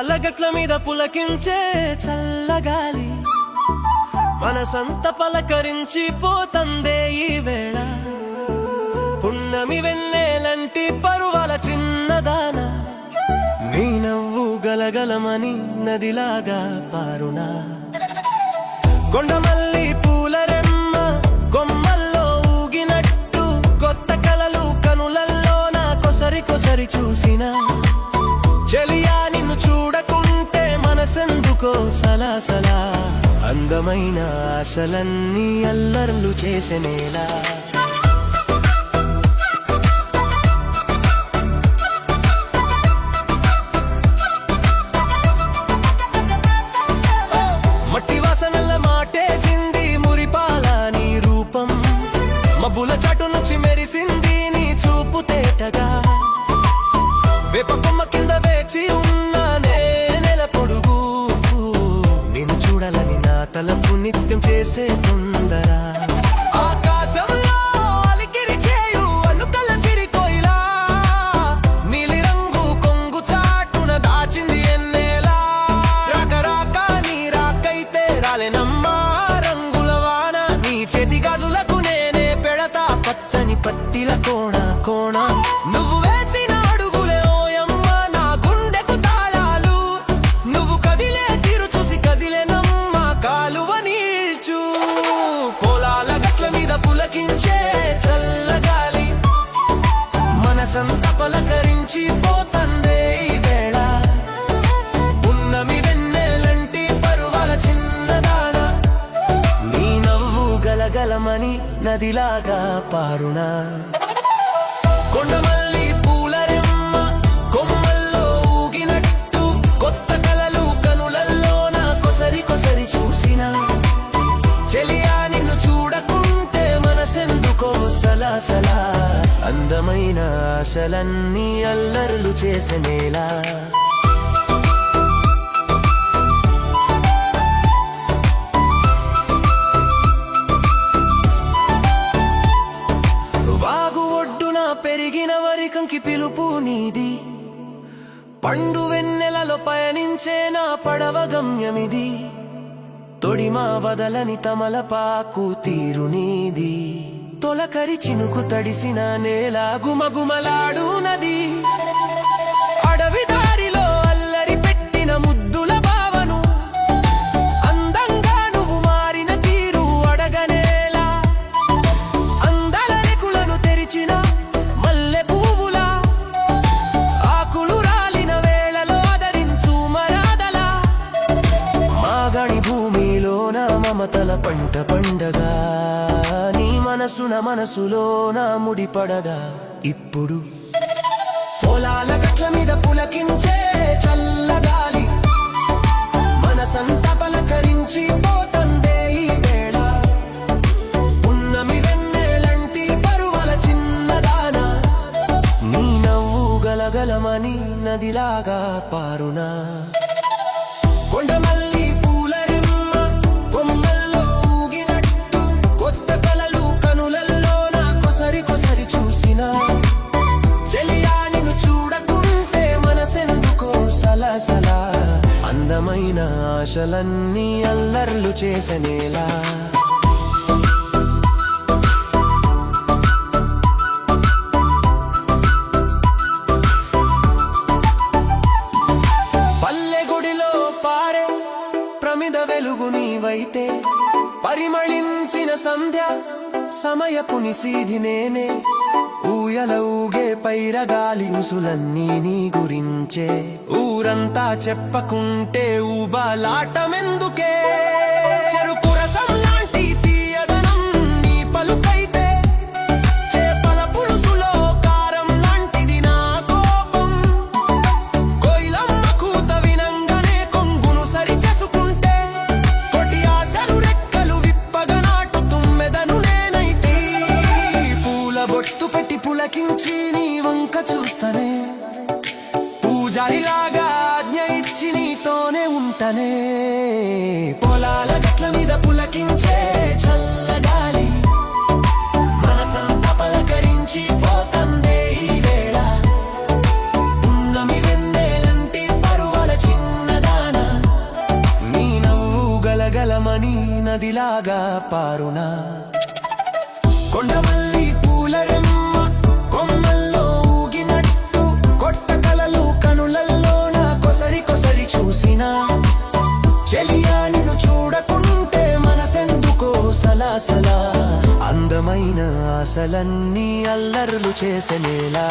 పొలాల గట్ల మీద పులకించే చల్లగాలి మనసంత పలకరించి పోతందే ఈ వేళ. పున్నమి వెన్నెలంటి పరువాల చిన్నదాన నీ నవ్వు గలగలమని నదిలాగా పారునా. కొండమల్లి పూల రెమ్మ కొమ్మల్లో ఊగినట్టు కొత్త కలలు కనులల్లో నా కొసరి కొసరి చూసిన చెలియా నిన్ను చూడకుంటే మనసెందుకో సలాసలా. అందమైన ఆశలన్నీ అల్లర్లు చేసెనేలా. మట్టి వాసనల్ల మాటేసింది మురిపాల నీ రూపం. మబ్బుల చాటు నుంచి మెరిసింది నీ చూపు తేటగా. వేప కొమ్మ కింద వేచి ఉన్నానే నెల పొడుగు. నిన్ను చూడాలని నా తలపు నిత్యం చేసే తొందర. ఆకాశంలో అలికిరి చేయు అలుకల సిరికోయిలా నీలి రంగు కొంగు చాటున దాచింది ఎన్నేలా. రాక నీ రాకైతే రాలేనమ్మా రంగుల వాన. నీ చేతి గాజులకు నేనే పెడతా పచ్చని పట్టిల కోణ కోణ. నువ్వు వేసిన అడుగులే ఓయమ్మ నా గుండెకు తాళాలు. నువ్వు కదిలే తీరు చూసి కదిలేనమ్మ కాలువ నీల్చు. పొలాల గట్ల మీద పులకించే చల్లగాలి మనసంత పలకరించి పోతందే ఈ వేళ. పున్నమి వెన్నెలంటి పరువాల చిన్నదాన నీ నవ్వు గలగలమని నదిలాగా పారునా. కొండమల్లి పూల రెమ్మ కొమ్మల్లో ఊగినట్టు కొత్త కలలు కనులల్లో నా కొసరి కొసరి చూసిన చెలియా నిన్ను చూడకుంటే మనసెందుకో సలాసలా. అందమైన ఆశలన్నీ అల్లర్లు చేసెనేలా. వాగు ఒడ్డున పెరిగిన వరికంకి పిలుపు నీది. పండు వెన్నెలలో పయనించే నా పడవ గమ్యమిది. తొడిమా వదలని తమలపాకు తీరు నీది. తొలకరి చినుకు తడిసిన నేల గుమగుమలాడు నది. అడవి దారిలో అల్లరి పెట్టిన ముద్దుల భావను అందంగా నువ్వు మారిన తీరు అడగనేలా. అందాల రెకులను తెరిచిన మల్లె పువ్వులా ఆకులు రాలిన వేళలో ఆదరించు మరాదలా. మాగణి భూమిలోన మమతల పంట పండగా నీ మనసులోన ముడిపడగా ఇప్పుడు. పొలాల గట్ల మీద పులకించే చల్లగాలి మనసంత పలకరించి పోతందే ఈ వేళ. పున్నమి వెన్నెలంటి పరువల చిన్నదాన నీ నవ్వు గలగలమని నదిలాగా పారునా. కొండమల్లి పూల రెమ్మ కొమ్మల్లో ఊగినట్టు కొత్త కలలు కనులల్లో నా కొసరి కొసరి చూసిన చెలియా నిన్ను చూడకుంటే మనసెందుకో సలసలా. అందమైన ఆశలన్నీ అల్లర్లు చేసెనేలా. ప్రమిద వెలుగు నీవైతే పరిమళించిన సంధ్య సమయపు నిశీధి నేనే. ఊయల ఊగే పైరగాలి ఉసులన్నీ నీ గురించే. ఊరంతా చెప్పకుంటే ఊబలాటమెందుకే. చెరుకు రసం లాంటి తీయదనం నీ పలుకైతే చేపల పులుసులో కారం లాంటిది నా కోపం. కోయిలమ్మ కూత వినంగానే కొంగును సరి చేసుకుంటే కొటి ఆశలు రెక్కలు విప్పగా నాటు తుమ్మెదను నేనైతే. పూల బొట్టు పెట్టి పులకించి నీ వంక చూస్తనే పూజారిలాగా ఆజ్ఞ ఇచ్చి నీతోనే ఉంటనే. పొలాల గట్ల మీద పులకించే చల్లగాలి మనసంతా పలకరించి పోతందే ఈ వేళ. పున్నమి వెన్నెలంటి పరువల చిన్న పారునా కొండమల్లి పూలరెమ్మ కొమ్మల్లో ఊగినట్టు కొట్ట కలలు కనులల్లోన కొసరి కొసరి చూసినా చెలియా నిన్ను చూడకుంటే మనసెందుకో సలాసలా అందమైన ఆశలన్నీ అల్లరులు చేసెనేలా